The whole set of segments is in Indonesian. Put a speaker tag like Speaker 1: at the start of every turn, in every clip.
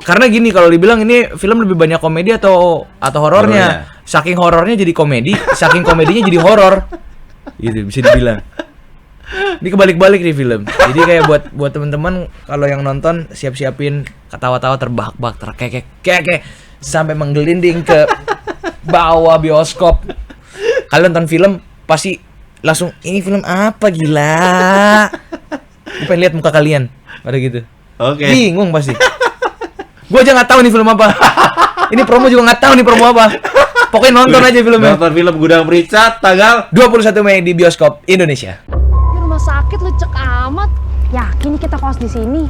Speaker 1: Karena gini, kalau dibilang ini film lebih banyak komedi atau horornya. Saking horornya jadi komedi, saking komedinya jadi horor. Gitu bisa dibilang. Ini kebalik-balik nih film. Jadi kayak buat teman-teman kalau yang nonton siap-siapin ketawa-tawa terbahak-bahak, terkekek sampai menggelinding ke bawah bioskop. Kalian nonton film pasti langsung ini film apa gila. Gue pengen lihat muka kalian pada gitu.
Speaker 2: Oke.
Speaker 1: Bingung pasti. Gue aja nggak tahu nih film apa. Ini promo juga nggak tahu nih promo apa. Pokoknya nonton aja filmnya.
Speaker 2: Nonton film Gudang Merica tanggal
Speaker 1: 21 Mei di bioskop Indonesia.
Speaker 3: Ini rumah sakit lecek amat.
Speaker 4: Yakin kita kos di sini?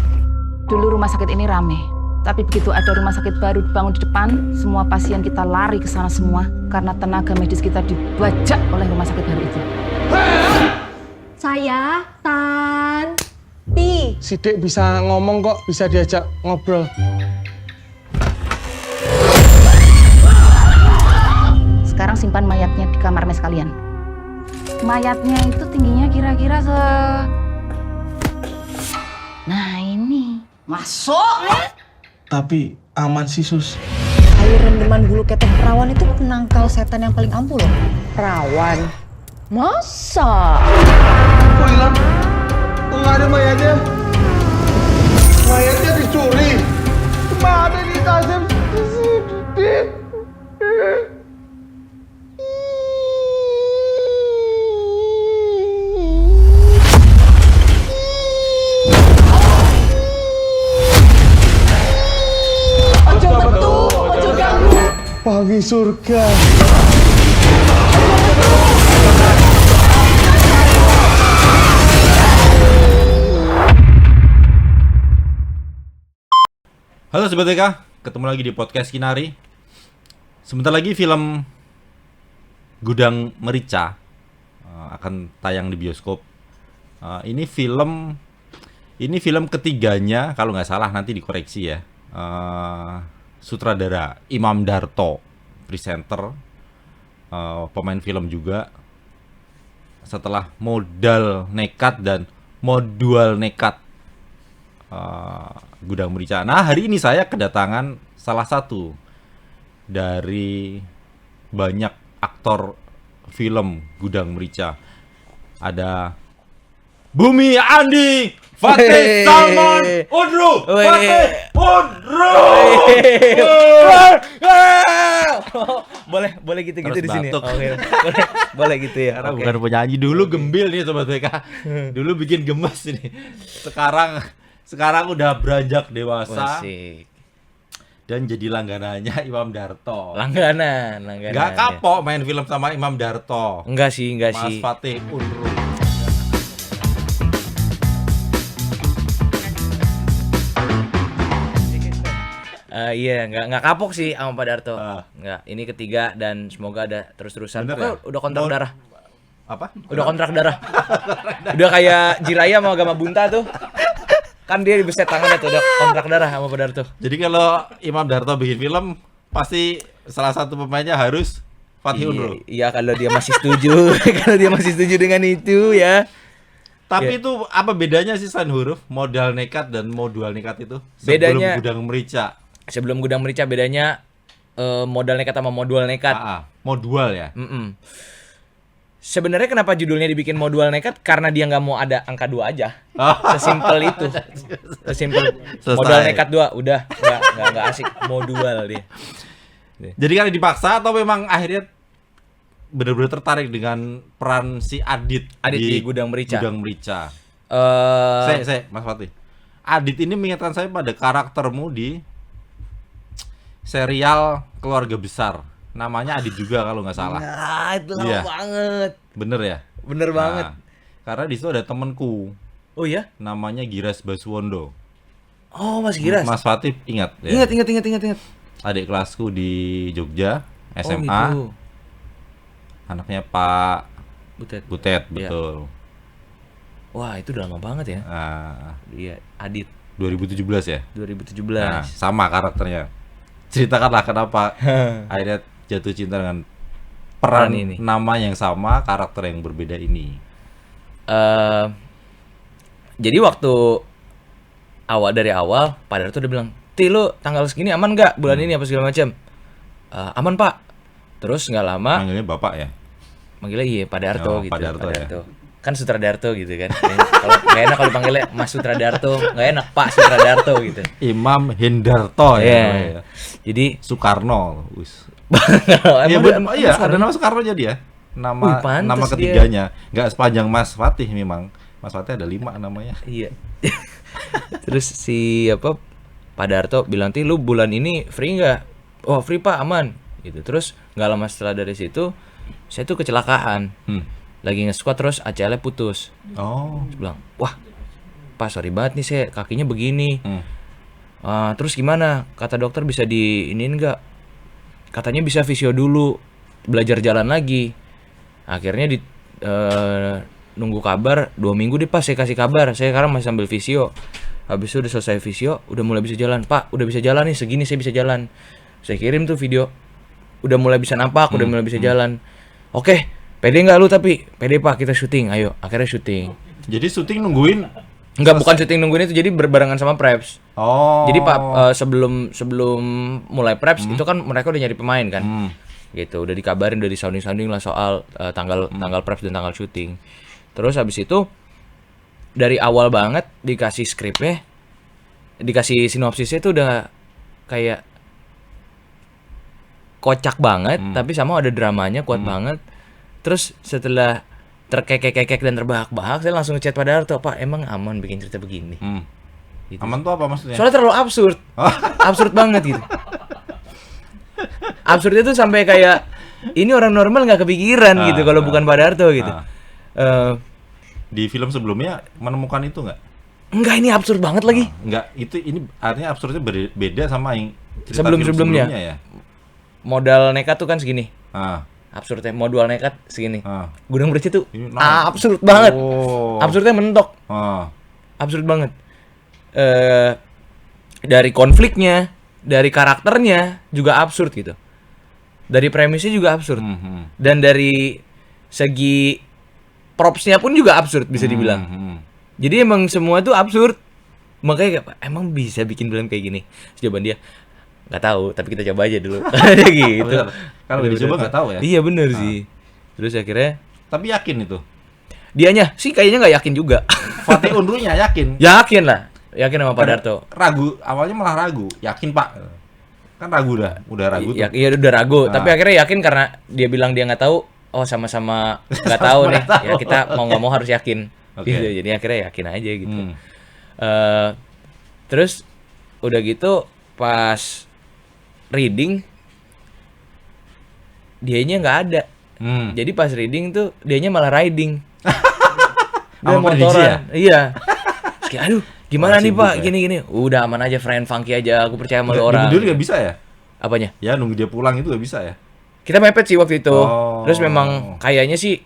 Speaker 3: Dulu rumah sakit ini rame. Tapi begitu ada rumah sakit baru dibangun di depan, semua pasien kita lari ke sana semua karena tenaga medis kita dibajak oleh rumah sakit baru itu.
Speaker 4: Saya Tanti.
Speaker 5: Si Dek bisa ngomong kok, bisa diajak ngobrol.
Speaker 3: Sekarang simpan mayatnya di kamar mes kalian. Mayatnya itu tingginya kira-kira Nah ini. Masuk!
Speaker 5: Tapi aman sih, Sus.
Speaker 6: Air rendeman bulu ketek perawan itu penangkal setan yang paling ampuh loh.
Speaker 4: Perawan. Masa?
Speaker 5: Kok hilang? Kok nggak ada mayatnya? Mayatnya dicuri. Kemana nih tasnya? Pagi surga.
Speaker 2: Halo Sobat TK, ketemu lagi di podcast Kinari. Sebentar lagi film Gudang Merica akan tayang di bioskop. Ini film ketiganya, kalau nggak salah nanti dikoreksi ya. Sutradara Imam Darto, presenter, pemain film juga. Setelah Modal Nekat dan Modual Nekat, Gudang Merica. Nah, hari ini saya kedatangan salah satu dari banyak aktor film Gudang Merica. Ada Bumi Andi, Fatih Salman Udru, Fatih Udru.
Speaker 1: Boleh gitu
Speaker 2: Terus
Speaker 1: di sini.
Speaker 2: batuk.
Speaker 1: Oke. Boleh gitu ya.
Speaker 2: Karena
Speaker 1: Oke.
Speaker 2: bukan penyanyi dulu gembil nih Sobat BK. Dulu bikin gemes ini. Sekarang udah beranjak dewasa
Speaker 1: Asik.
Speaker 2: dan jadi langganannya Imam Darto.
Speaker 1: Langganan.
Speaker 2: Gak kapok main film sama Imam Darto.
Speaker 1: Enggak sih.
Speaker 2: Mas Fatih Udru.
Speaker 1: Iya, nggak kapok sih sama Pak Darto.
Speaker 2: Ah.
Speaker 1: Ini ketiga dan semoga ada terus-terusan.
Speaker 2: Bener
Speaker 1: Pokoknya
Speaker 2: ya?
Speaker 1: udah kontrak darah.
Speaker 2: Apa?
Speaker 1: Udah kontrak darah. Udah kayak Jiraya sama Gama Bunta tuh. Kan dia dibeset tangannya tuh, udah kontrak darah sama Pak Darto.
Speaker 2: Jadi kalau Imam Darto bikin film, pasti salah satu pemainnya harus Fatih Udru.
Speaker 1: Iya, kalau dia masih setuju. Kalau dia masih setuju dengan itu ya.
Speaker 2: Tapi
Speaker 1: Iya.
Speaker 2: itu apa bedanya sih selain huruf Modal Nekat dan Modual Nekat itu?
Speaker 1: Bedanya-
Speaker 2: Sebelum Gudang Merica.
Speaker 1: Sebelum Gudang Merica bedanya modal nekat sama modual nekat.
Speaker 2: Modual ya.
Speaker 1: Sebenarnya kenapa judulnya dibikin modual nekat? Karena dia nggak mau ada angka 2 aja. Sesimpel itu. Sesimpel.
Speaker 2: Selesai.
Speaker 1: Modal nekat 2 udah nggak asik, modual dia.
Speaker 2: Jadi kan dipaksa atau memang akhirnya benar-benar tertarik dengan peran si Adit
Speaker 1: Di Gudang Merica.
Speaker 2: Gudang Merica.
Speaker 1: Eh
Speaker 2: Saya Mas Fatih. Adit ini mengingatkan saya pada karaktermu di serial Keluarga Besar. Namanya Adit juga kalau nggak salah.
Speaker 1: Nah, itu lama
Speaker 2: Iya.
Speaker 1: banget.
Speaker 2: Bener ya?
Speaker 1: Bener banget.
Speaker 2: Karena di situ ada temenku,
Speaker 1: Oh iya?
Speaker 2: namanya Giras Baswondo.
Speaker 1: Oh, Mas Giras.
Speaker 2: Mas Fatih ingat ya?
Speaker 1: Ingat.
Speaker 2: Adik kelasku di Jogja,
Speaker 1: Oh,
Speaker 2: SMA.
Speaker 1: gitu.
Speaker 2: Anaknya Pak
Speaker 1: Butet.
Speaker 2: Butet,
Speaker 1: Iya.
Speaker 2: betul.
Speaker 1: Wah, itu udah lama banget ya.
Speaker 2: Nah,
Speaker 1: Iya, Adit
Speaker 2: 2017 ya?
Speaker 1: 2017.
Speaker 2: Nah, sama karakternya. Ceritakanlah kenapa akhirnya jatuh cinta dengan peran
Speaker 1: Peran ini.
Speaker 2: nama yang sama, karakter yang berbeda ini.
Speaker 1: Jadi waktu dari awal Pak Darto udah bilang, Ti lu tanggal segini aman nggak bulan ini apa segala macam. Aman Pak. Terus nggak lama
Speaker 2: Manggilnya Bapak ya?
Speaker 1: manggilnya iya Pak Darto gitu.
Speaker 2: Pak Darto ya.
Speaker 1: Kan Sutradarto gitu kan. Kalau nggak enak kalau panggilnya Mas Sutradarto, nggak enak Pak Sutradarto gitu.
Speaker 2: Imam Hendarto ya.
Speaker 1: Iya.
Speaker 2: namanya ya.
Speaker 1: Jadi
Speaker 2: Soekarno. Wis.
Speaker 1: emang
Speaker 2: Iya,
Speaker 1: Soekarno?
Speaker 2: ada nama Soekarno jadi ya.
Speaker 1: Wih, pantes
Speaker 2: Nama
Speaker 1: dia.
Speaker 2: ketiganya. Nggak sepanjang Mas Fatih memang. Mas Fatih ada 5 namanya.
Speaker 1: Iya. Terus si Pak Darto bilang, "Ti lu bulan ini free nggak?" "Oh free Pak, aman." Gitu. Terus nggak lama setelah dari situ saya tuh kecelakaan. Lagi nge-squat terus ACL-nya putus.
Speaker 2: Oh.
Speaker 1: Terus bilang, "Wah Pak sorry banget nih saya kakinya begini." Terus gimana? Kata dokter bisa diinin nggak? Katanya bisa visio dulu, belajar jalan lagi. Akhirnya nunggu kabar 2 minggu deh Pak, saya kasih kabar. Saya sekarang masih sambil visio. Habis itu udah selesai visio, udah mulai bisa jalan. "Pak, udah bisa jalan nih, segini saya bisa jalan." Saya kirim tuh video. Udah mulai bisa nampak, udah mulai bisa jalan. "Oke, pede nggak lu tapi?" "Pede Pak, kita syuting." Ayo, akhirnya syuting.
Speaker 2: Jadi syuting nungguin.
Speaker 1: Enggak, bukan syuting nungguin itu, jadi berbarengan sama preps.
Speaker 2: Oh.
Speaker 1: Jadi Pak, sebelum mulai preps itu kan mereka udah nyari pemain kan. Gitu, udah dikabarin, udah disounding lah soal tanggal preps dan tanggal syuting. Terus habis itu dari awal banget dikasih skripnya, dikasih sinopsisnya itu udah kayak kocak banget, tapi sama ada dramanya kuat banget. Terus setelah terkekek-kekek dan terbahak-bahak, saya langsung ngechat Pak Darto, "Pak, emang aman bikin cerita begini?" Gitu.
Speaker 2: Aman tuh apa maksudnya?
Speaker 1: Soalnya terlalu absurd. Absurd banget gitu. Absurdnya tuh sampai kayak ini orang normal nggak kepikiran gitu kalau bukan Pak Darto gitu.
Speaker 2: Di film sebelumnya menemukan itu nggak?
Speaker 1: Enggak, ini absurd banget lagi.
Speaker 2: Nggak, ini artinya absurdnya beda sama yang cerita
Speaker 1: Sebelum-sebelumnya.
Speaker 2: film ya.
Speaker 1: Modal nekat tuh kan segini.
Speaker 2: Ah,
Speaker 1: Absurdnya modal nekat segini.
Speaker 2: ah.
Speaker 1: Gudang Bersih tuh
Speaker 2: Ini nah.
Speaker 1: absurd banget.
Speaker 2: Oh.
Speaker 1: Absurdnya mentok.
Speaker 2: Ah.
Speaker 1: Absurd banget. Dari konfliknya, dari karakternya juga absurd gitu. Dari premisnya juga absurd. Dan dari segi propsnya pun juga absurd bisa dibilang. Jadi emang semua tuh absurd. Makanya kayak, emang bisa bikin film kayak gini? Terus jawaban dia, nggak tahu, tapi kita coba aja dulu. Gitu.
Speaker 2: Bener. Kalau udah dicoba nggak tahu ya.
Speaker 1: Iya bener sih. Terus akhirnya
Speaker 2: Tapi yakin itu.
Speaker 1: dianya sih kayaknya nggak yakin juga.
Speaker 2: Fatih Unrunya yakin.
Speaker 1: Yakin lah. Yakin sama Pak Darto.
Speaker 2: Ragu, awalnya malah ragu. Yakin Pak. Kan ragu dah, udah ragu tuh.
Speaker 1: Iya udah ragu, tapi akhirnya yakin karena dia bilang dia nggak tahu. Oh sama-sama nggak tahu nih. Ya kita mau nggak mau harus yakin.
Speaker 2: Oke.
Speaker 1: Gitu. Jadi akhirnya yakin aja gitu. Terus udah gitu pas reading dianya nggak ada. Jadi pas reading tuh dianya malah riding. Dia
Speaker 2: Sama prediksi
Speaker 1: motoran.
Speaker 2: ya?
Speaker 1: Iya. Terus kayak, aduh gimana
Speaker 2: Wah,
Speaker 1: nih
Speaker 2: sibuk
Speaker 1: Pak,
Speaker 2: ya.
Speaker 1: gini-gini. Udah aman aja, friend funky aja, aku percaya sama lu orang.
Speaker 2: Nunggu dulu nggak bisa ya?
Speaker 1: Apanya?
Speaker 2: Ya nunggu dia pulang itu nggak bisa ya?
Speaker 1: Kita mepet sih waktu itu.
Speaker 2: Oh.
Speaker 1: Terus memang kayaknya sih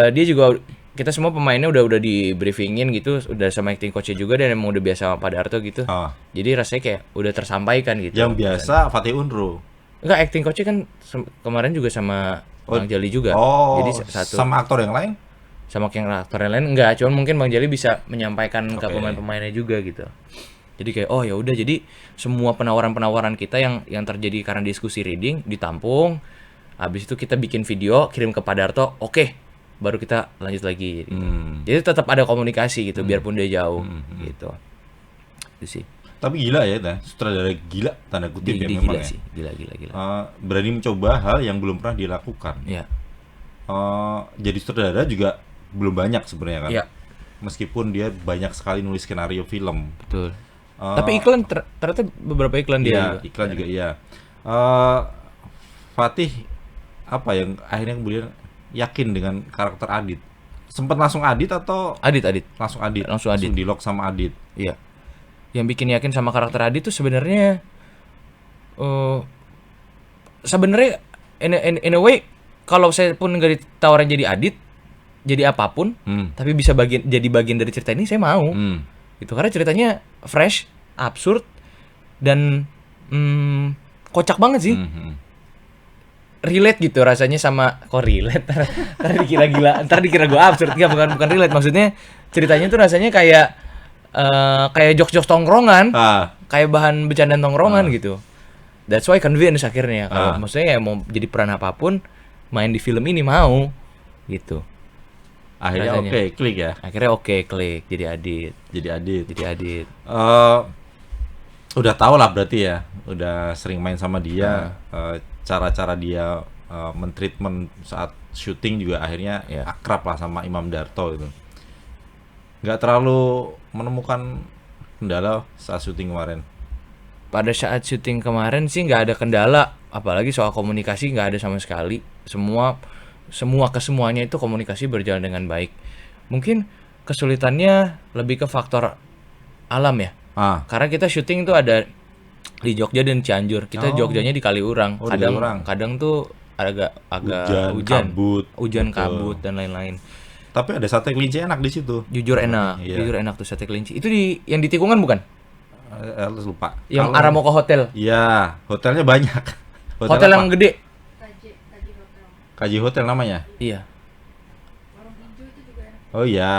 Speaker 1: dia juga, kita semua pemainnya udah di briefingin gitu, udah sama acting coachnya juga, dan emang udah biasa sama Pak Darto gitu. Jadi rasanya kayak udah tersampaikan gitu.
Speaker 2: Yang biasa Fatih Unru.
Speaker 1: Enggak, acting coachnya kan kemarin juga sama Bang Jali juga.
Speaker 2: Oh,
Speaker 1: Jadi satu
Speaker 2: sama aktor yang lain?
Speaker 1: sama aktor yang lain enggak, cuman mungkin Bang Jali bisa menyampaikan ke
Speaker 2: Oke.
Speaker 1: pemain-pemainnya juga gitu. Jadi kayak oh ya udah, jadi semua penawaran-penawaran kita yang terjadi karena diskusi reading ditampung. Habis itu kita bikin video, kirim ke Pak Darto, oke, baru kita lanjut lagi gitu. Jadi tetap ada komunikasi gitu biarpun dia jauh gitu. Itu sih.
Speaker 2: Tapi gila ya, sutradara gila tanda kutip ya
Speaker 1: Dia
Speaker 2: memang
Speaker 1: gila
Speaker 2: ya.
Speaker 1: sih, gila.
Speaker 2: Berani mencoba hal yang belum pernah dilakukan.
Speaker 1: Iya.
Speaker 2: Jadi sutradara juga belum banyak sebenarnya kan.
Speaker 1: Iya.
Speaker 2: Meskipun dia banyak sekali nulis skenario film.
Speaker 1: Betul. Tapi iklan ternyata beberapa iklan dia
Speaker 2: Iya,
Speaker 1: juga.
Speaker 2: iklan juga iya. Fatih apa yang akhirnya kemudian yakin dengan karakter Adit? Sempat langsung Adit atau
Speaker 1: Adit.
Speaker 2: langsung Adit?
Speaker 1: Langsung Adit.
Speaker 2: di lock sama Adit.
Speaker 1: Iya. Yang bikin yakin sama karakter Adit tuh sebenarnya sebenarnya in a way kalau saya pun nggak ditawarin jadi Adit, jadi apapun, tapi bisa jadi bagian dari cerita ini, saya mau. Gitu, karena ceritanya fresh, absurd, dan kocak banget sih. Relate gitu rasanya sama, kok relate? Ntar dikira gue absurd. Enggak, bukan relate, maksudnya ceritanya tuh rasanya kayak kayak jokes-jokes tongkrongan,
Speaker 2: Ah,
Speaker 1: kayak bahan bercandaan tongkrongan gitu. That's why convince akhirnya kalau maksudnya ya mau jadi peran apapun main di film ini mau gitu.
Speaker 2: akhirnya
Speaker 1: Rasanya.
Speaker 2: oke, klik ya.
Speaker 1: Akhirnya oke, klik jadi Adit.
Speaker 2: Jadi Adit.
Speaker 1: Jadi Adit.
Speaker 2: Udah tau lah berarti ya, udah sering main sama dia, cara-cara dia mentreatment saat syuting juga akhirnya
Speaker 1: Ya.
Speaker 2: akrab lah sama Imam Darto itu. Nggak terlalu menemukan kendala saat syuting kemarin.
Speaker 1: Pada saat syuting kemarin sih nggak ada kendala, apalagi soal komunikasi nggak ada sama sekali. Semuanya itu komunikasi berjalan dengan baik. Mungkin kesulitannya lebih ke faktor alam ya. Karena kita syuting tuh ada di Jogja dan Cianjur. Kita Jogjanya di Kaliurang.
Speaker 2: Oh, di
Speaker 1: Kadang
Speaker 2: Kaliurang.
Speaker 1: kadang tuh agak hujan, kabut dan lain-lain.
Speaker 2: Tapi ada sate kelinci enak di situ.
Speaker 1: Jujur enak,
Speaker 2: Iya.
Speaker 1: jujur enak tuh sate kelinci. Itu yang di Tikungan bukan?
Speaker 2: Lupa.
Speaker 1: Yang
Speaker 2: Kalau-
Speaker 1: arah mau ke hotel.
Speaker 2: Iya, hotelnya banyak.
Speaker 1: Hotel
Speaker 2: apa?
Speaker 1: yang gede.
Speaker 2: Kaji Hotel namanya.
Speaker 1: Iya.
Speaker 2: Oh iya,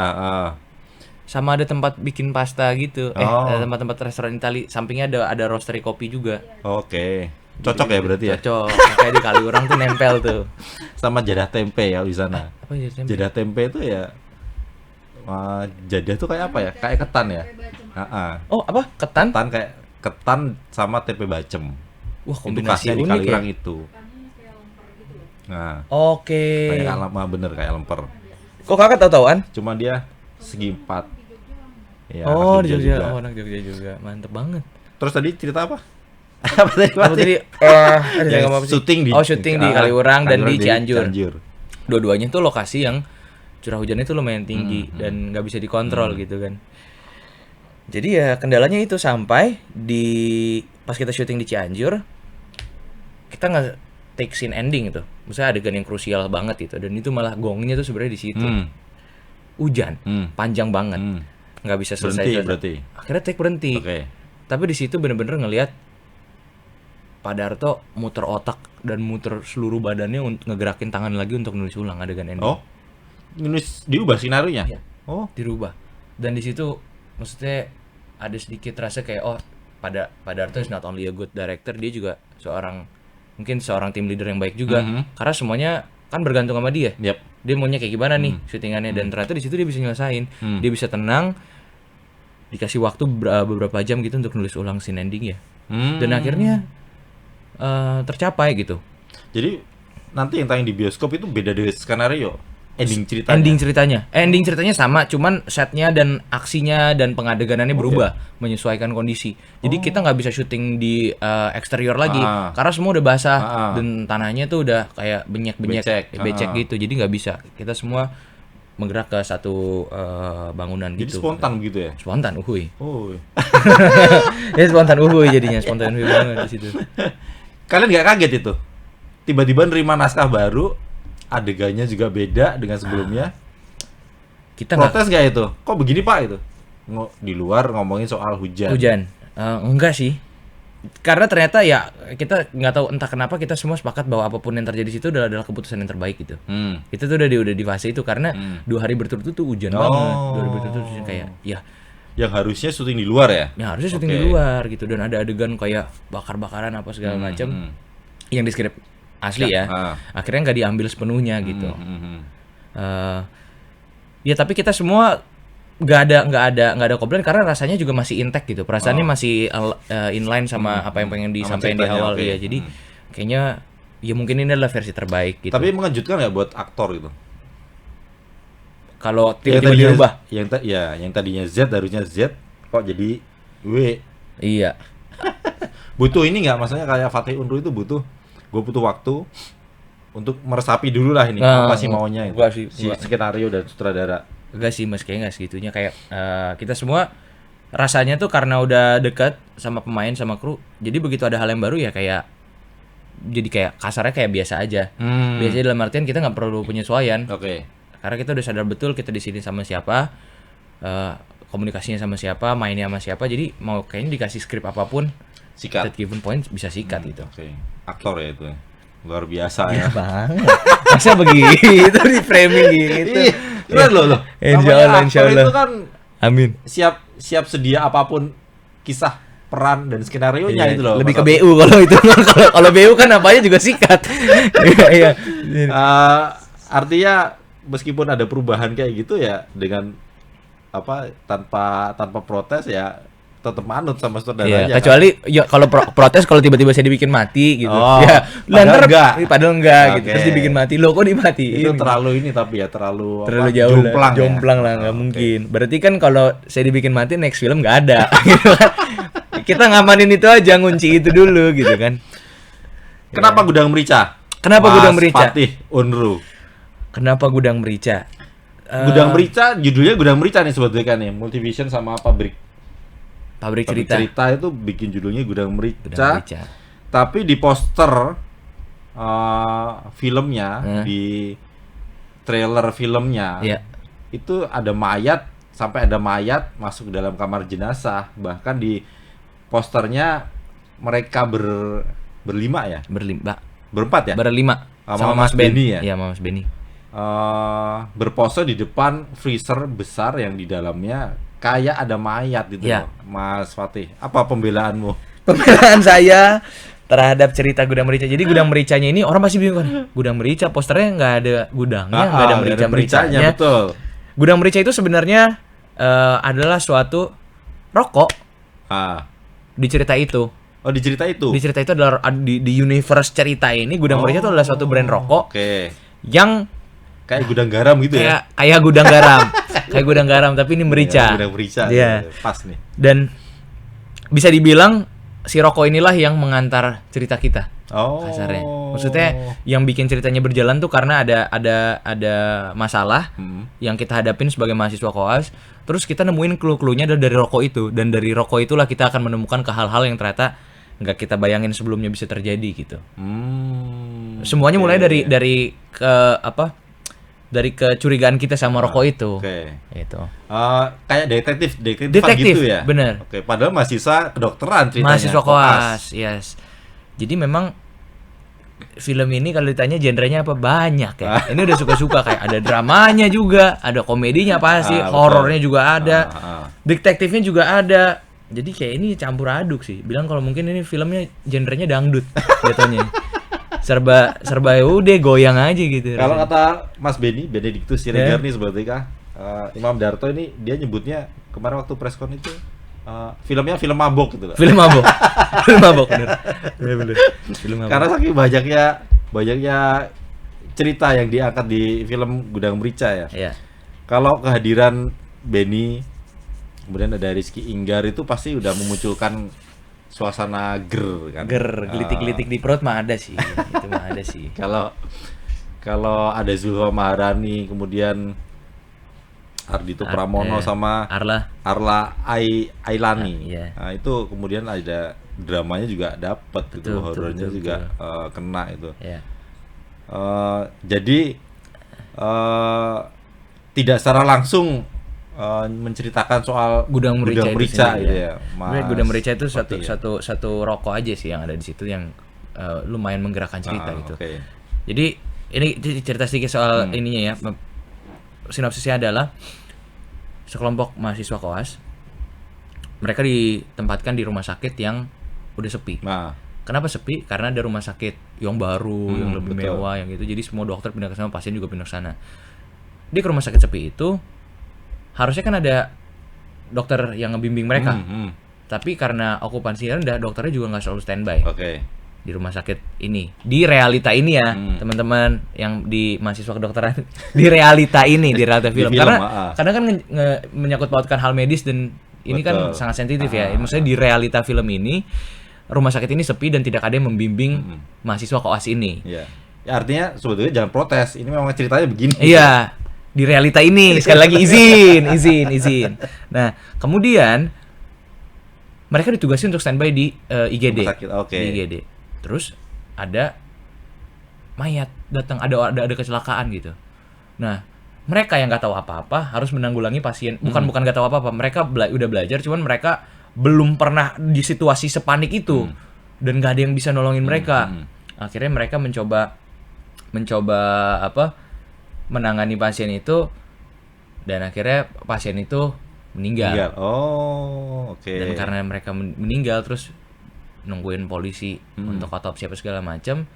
Speaker 1: Sama ada tempat bikin pasta gitu.
Speaker 2: Oh.
Speaker 1: Ada tempat-tempat restoran Itali. Sampingnya ada roastery kopi juga.
Speaker 2: oke. Cocok ya berarti ya.
Speaker 1: Cocok. Kayak di Kaliurang tuh nempel tuh.
Speaker 2: Sama jadah tempe ya di sana.
Speaker 1: Apa ya?
Speaker 2: Jadah tempe itu ya jadah tuh kayak apa ya? Kayak ketan ya.
Speaker 1: Oh, apa? Ketan?
Speaker 2: Ketan kayak ketan sama tempe bacem.
Speaker 1: Wah,
Speaker 2: Itu
Speaker 1: kombinasi
Speaker 2: khasnya di
Speaker 1: unik ya.
Speaker 2: Kaliurang itu. Nah,
Speaker 1: Oke.
Speaker 2: kayak bener kayak lemper.
Speaker 1: Kok kakak tahu-tahuan?
Speaker 2: Cuma dia segi 4. Ya,
Speaker 1: Oh,
Speaker 2: anak
Speaker 1: di
Speaker 2: Jogja
Speaker 1: Jogja.
Speaker 2: juga.
Speaker 1: Oh, anak Jogja juga. Mantep banget.
Speaker 2: Terus tadi cerita apa? Apa tadi?
Speaker 1: Apa tadi? Ada
Speaker 2: Yang
Speaker 1: ngomong apa sih?
Speaker 2: syuting di
Speaker 1: syuting di Kaliurang dan di
Speaker 2: Kaliurang,
Speaker 1: Cianjur. Dua-duanya tuh lokasi yang curah hujannya itu lumayan tinggi dan nggak bisa dikontrol gitu kan. Jadi ya kendalanya itu sampai pas kita syuting di Cianjur, kita nggak take scene ending itu. Misalnya adegan yang krusial banget itu, dan itu malah gongnya tuh sebenarnya di situ. Hujan, panjang banget, nggak bisa selesai.
Speaker 2: Berarti.
Speaker 1: Akhirnya take berhenti.
Speaker 2: Oke.
Speaker 1: Tapi di situ bener-bener ngelihat Pak Darto muter otak dan muter seluruh badannya untuk ngegerakin tangan lagi untuk nulis ulang adegan ending.
Speaker 2: Oh, nulis diubah skenario-nya?
Speaker 1: Iya.
Speaker 2: Oh,
Speaker 1: Dirubah. Dan di situ maksudnya ada sedikit rasa kayak Pak Darto is not only a good director, dia juga mungkin seorang tim leader yang baik juga. Karena semuanya kan bergantung sama dia.
Speaker 2: yep.
Speaker 1: Dia maunya kayak gimana nih syutingannya, dan ternyata di situ dia bisa nyelesain. Dia bisa tenang, dikasih waktu beberapa jam gitu untuk nulis ulang scene ending ya. Dan akhirnya tercapai gitu.
Speaker 2: Jadi nanti yang tayang di bioskop itu beda dari skenario, ending ceritanya.
Speaker 1: Ending ceritanya sama, cuman setnya dan aksinya dan pengadeganannya berubah menyesuaikan kondisi. Jadi kita nggak bisa syuting di eksterior lagi karena semua udah basah dan tanahnya tuh udah kayak becek gitu. Jadi nggak bisa. Kita semua menggerak ke satu bangunan
Speaker 2: Jadi
Speaker 1: gitu.
Speaker 2: spontan begitu ya?
Speaker 1: Spontan, uhuy.
Speaker 2: Oh.
Speaker 1: Ya spontan uhuy jadinya, spontan uhuy banget di situ.
Speaker 2: Kalian nggak kaget itu? Tiba-tiba nerima naskah baru, adegannya juga beda dengan sebelumnya.
Speaker 1: Kita nggak
Speaker 2: Protes nggak itu? Kok begini Pak itu? Di luar ngomongin soal hujan.
Speaker 1: enggak sih. Karena ternyata ya kita nggak tahu entah kenapa kita semua sepakat bahwa apapun yang terjadi di situ adalah keputusan yang terbaik gitu. Itu tuh udah di fase itu karena 2 hari berturut-turut tuh hujan banget. 2 hari berturut-turut hujan kayak ya
Speaker 2: Yang harusnya syuting di luar ya?
Speaker 1: yang harusnya syuting di luar gitu, dan ada adegan kayak bakar-bakaran apa segala macam yang di skrip asli ya. Akhirnya nggak diambil sepenuhnya gitu. Ya tapi kita semua nggak ada komplain karena rasanya juga masih intact gitu, perasaannya masih inline sama apa yang pengen disampaikan di
Speaker 2: ceritanya,
Speaker 1: awal
Speaker 2: oke.
Speaker 1: ya. Jadi kayaknya ya mungkin ini adalah versi terbaik gitu.
Speaker 2: Tapi mengejutkan nggak buat aktor itu?
Speaker 1: kalau tiba-tiba dirubah,
Speaker 2: Yang tadinya Z harusnya Z kok jadi W.
Speaker 1: iya.
Speaker 2: Butuh ini nggak, maksudnya kayak Fatih Unru itu gue butuh waktu untuk meresapi dulu lah ini apa sih maunya itu.
Speaker 1: Enggak sih,
Speaker 2: Si
Speaker 1: enggak.
Speaker 2: skenario dan sutradara.
Speaker 1: Enggak sih mas, kayaknya nggak segitunya. Kayak kita semua rasanya tuh karena udah dekat sama pemain sama kru, jadi begitu ada hal yang baru ya kayak jadi kayak kasarnya kayak biasa aja. Biasanya dalam artian kita nggak perlu penyesuaian.
Speaker 2: Oke.
Speaker 1: Karena kita udah sadar betul kita di sini sama siapa, komunikasinya sama siapa, mainnya sama siapa. Jadi mau kayaknya dikasih skrip apapun,
Speaker 2: Sikat.
Speaker 1: at given point bisa sikat gitu.
Speaker 2: Oke. Aktor ya itu. Luar biasa ya.
Speaker 1: Banget. Masa begitu di framing gitu.
Speaker 2: Iya, keren loh.
Speaker 1: Insya
Speaker 2: Namanya
Speaker 1: Allah,
Speaker 2: aktor
Speaker 1: insya Allah.
Speaker 2: itu kan
Speaker 1: Amin.
Speaker 2: siap sedia apapun kisah, peran dan skenario-nya
Speaker 1: Iya,
Speaker 2: itu loh.
Speaker 1: lebih ke
Speaker 2: Mas
Speaker 1: BU kalau itu. Kalau BU kan apanya juga sikat. Iya.
Speaker 2: Artinya meskipun ada perubahan kayak gitu ya dengan tanpa protes ya tetap manut sama saudaranya.
Speaker 1: Iya, kecuali ya kalau protes kalau tiba-tiba saya dibikin mati gitu.
Speaker 2: Oh,
Speaker 1: Ya,
Speaker 2: padahal enggak.
Speaker 1: Padahal enggak gitu.
Speaker 2: Oke.
Speaker 1: Terus dibikin mati. Loh kok dimatiin?
Speaker 2: Itu terlalu ini tapi ya terlalu
Speaker 1: jauh
Speaker 2: jomplang,
Speaker 1: lah, jomplang lah, nggak
Speaker 2: Oke.
Speaker 1: mungkin. Berarti kan kalau saya dibikin mati next film nggak ada. Gitu kan. Kita ngamanin itu aja, ngunci itu dulu gitu kan.
Speaker 2: Kenapa Gudang Merica?
Speaker 1: Kenapa
Speaker 2: Mas
Speaker 1: Gudang Merica?
Speaker 2: Fatih Unru.
Speaker 1: Kenapa Gudang Merica?
Speaker 2: Gudang Merica, judulnya Gudang Merica nih sebetulnya kan nih, Multivision sama
Speaker 1: Pabrik
Speaker 2: Pabrik
Speaker 1: cerita.
Speaker 2: cerita itu bikin judulnya Gudang Merica.
Speaker 1: Gudang Merica.
Speaker 2: Tapi di poster filmnya, di trailer filmnya,
Speaker 1: Iya.
Speaker 2: itu ada mayat, sampai ada mayat masuk ke dalam kamar jenazah. Bahkan di posternya mereka berlima ya, berempat ya,
Speaker 1: Berlima
Speaker 2: Sama
Speaker 1: sama
Speaker 2: Mas
Speaker 1: Mas Ben.
Speaker 2: Benny ya?
Speaker 1: Iya, sama Mas Benny.
Speaker 2: berpose di depan freezer besar yang di dalamnya kayak ada mayat gitu
Speaker 1: Iya.
Speaker 2: loh. Mas Fatih, apa pembelaanmu?
Speaker 1: Pembelaan saya terhadap cerita Gudang Merica. Jadi Gudang Mericanya ini orang masih bingung kan. Gudang Merica posternya nggak ada gudangnya, nggak ada merica-mericanya.
Speaker 2: betul.
Speaker 1: Gudang Merica itu sebenarnya adalah suatu rokok di cerita itu.
Speaker 2: Oh, di cerita itu.
Speaker 1: Di cerita itu adalah di universe cerita ini Gudang Merica itu adalah suatu brand rokok
Speaker 2: Oke.
Speaker 1: yang
Speaker 2: Kayak gudang garam gitu ya.
Speaker 1: kayak gudang garam. Kayak gudang garam tapi ini merica.
Speaker 2: Gudang merica.
Speaker 1: Iya.
Speaker 2: Pas nih.
Speaker 1: Dan bisa dibilang si rokok inilah yang mengantar cerita kita.
Speaker 2: Oh.
Speaker 1: Kasarnya. Maksudnya yang bikin ceritanya berjalan tuh karena ada masalah yang kita hadapin sebagai mahasiswa koas. Terus kita nemuin clue-cluenya dari rokok itu, dan dari rokok itulah kita akan menemukan ke hal-hal yang ternyata nggak kita bayangin sebelumnya bisa terjadi gitu. Semuanya mulai dari kecurigaan kita sama rokok itu.
Speaker 2: Oke.
Speaker 1: Itu.
Speaker 2: Kayak detektif
Speaker 1: Detektif,
Speaker 2: gitu ya.
Speaker 1: bener.
Speaker 2: Oke, padahal mahasiswa kedokteran ceritanya.
Speaker 1: Mahasiswa koas, yes. Jadi memang film ini kalau ditanya genrenya apa banyak ya. Ini udah suka-suka, kayak ada dramanya juga, ada komedinya pasti,
Speaker 2: Betul.
Speaker 1: horornya juga ada,
Speaker 2: Ah.
Speaker 1: detektifnya juga ada. Jadi kayak ini campur aduk sih. Bilang kalau mungkin ini filmnya genrenya dangdut jatuhnya. serba udah goyang aja gitu.
Speaker 2: Kalau
Speaker 1: rasanya.
Speaker 2: kata Mas Benedictus Siregar nih sebetulnya Imam Darto ini dia nyebutnya kemarin waktu preskon itu filmnya film mabok gitu loh.
Speaker 1: Film mabok. Film mabok bener. Bener. Film mabok.
Speaker 2: Karena saking banyaknya cerita yang diangkat di film Gudang Merica ya.
Speaker 1: Iya.
Speaker 2: Kalau kehadiran Benny, kemudian ada Rizky Inggar itu pasti udah memunculkan suasana kan.
Speaker 1: Gelitik-gelitik di perut mah ada sih. Itu mah ada sih.
Speaker 2: Kalau ada Zulfa Maharani, kemudian Ardhito Pramono sama Arla Ailani.
Speaker 1: Iya.
Speaker 2: Nah, itu kemudian ada dramanya juga dapat gitu, horornya
Speaker 1: betul,
Speaker 2: juga kena itu.
Speaker 1: Iya.
Speaker 2: Jadi tidak secara langsung menceritakan soal
Speaker 1: Gudang Merica itu
Speaker 2: Merica
Speaker 1: sendiri,
Speaker 2: gitu
Speaker 1: ya.
Speaker 2: ya.
Speaker 1: Sebenarnya Gudang Merica itu
Speaker 2: Fatih ya.
Speaker 1: satu rokok aja sih yang ada di situ yang lumayan menggerakkan cerita gitu.
Speaker 2: Oke.
Speaker 1: Jadi ini cerita sedikit soal ininya ya. Sinopsisnya adalah sekelompok mahasiswa koas. Mereka ditempatkan di rumah sakit yang udah sepi.
Speaker 2: Nah,
Speaker 1: Kenapa sepi? Karena ada rumah sakit yang baru, yang lebih
Speaker 2: betul.
Speaker 1: mewah, yang gitu. Jadi semua dokter pindah ke sana, pasien juga pindah ke sana. Di rumah sakit sepi itu harusnya kan ada dokter yang ngebimbing mereka. Tapi karena okupansinya rendah, dokternya juga nggak selalu standby
Speaker 2: Oke.
Speaker 1: di rumah sakit ini. Di realita ini ya, teman-teman yang di mahasiswa kedokteran, di realita ini, di realita
Speaker 2: Di
Speaker 1: film.
Speaker 2: film,
Speaker 1: Karena kan menyangkut pautkan hal medis dan ini kan
Speaker 2: Betul.
Speaker 1: sangat sensitif ya. Maksudnya di realita film ini rumah sakit ini sepi dan tidak ada yang membimbing mahasiswa koas ini.
Speaker 2: Iya. Ya, artinya sebetulnya jangan protes. Ini memang ceritanya begini.
Speaker 1: Iya, di realita ini sekali lagi izin. Nah, kemudian mereka ditugasi untuk standby di IGD.
Speaker 2: Rumah sakit, oke.
Speaker 1: Di IGD. Terus ada mayat datang, ada kecelakaan gitu. Nah, mereka yang nggak tahu apa-apa harus menanggulangi pasien. Bukan nggak tahu apa-apa. Mereka udah belajar, cuman mereka belum pernah di situasi sepanik itu dan nggak ada yang bisa nolongin mereka. Akhirnya mereka mencoba menangani pasien itu, dan akhirnya pasien itu meninggal.
Speaker 2: Oh, oke.
Speaker 1: Dan karena mereka meninggal terus nungguin polisi untuk otopsi apa segala macam,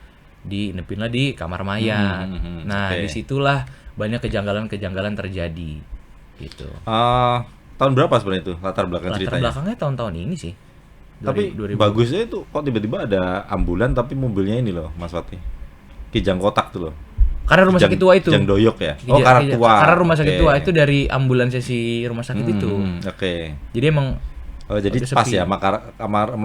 Speaker 1: diinepin lah di kamar mayat. Nah,
Speaker 2: oke.
Speaker 1: disitulah banyak kejanggalan-kejanggalan terjadi gitu.
Speaker 2: Tahun berapa sebenarnya itu latar belakang
Speaker 1: Latar
Speaker 2: ceritanya?
Speaker 1: belakangnya tahun-tahun ini sih.
Speaker 2: Tapi
Speaker 1: 2000.
Speaker 2: bagusnya itu kok tiba-tiba ada ambulan tapi mobilnya ini loh, Mas Fatih. Kijang kotak tuh loh.
Speaker 1: Karena rumah sakit tua itu.
Speaker 2: Kijang doyok ya. Oh, karena tua.
Speaker 1: Karena rumah sakit
Speaker 2: Oke.
Speaker 1: tua itu dari ambulansnya si rumah sakit itu.
Speaker 2: Oke.
Speaker 1: Jadi emang
Speaker 2: Oh, jadi
Speaker 1: udah
Speaker 2: pas
Speaker 1: sepi.
Speaker 2: ya kamar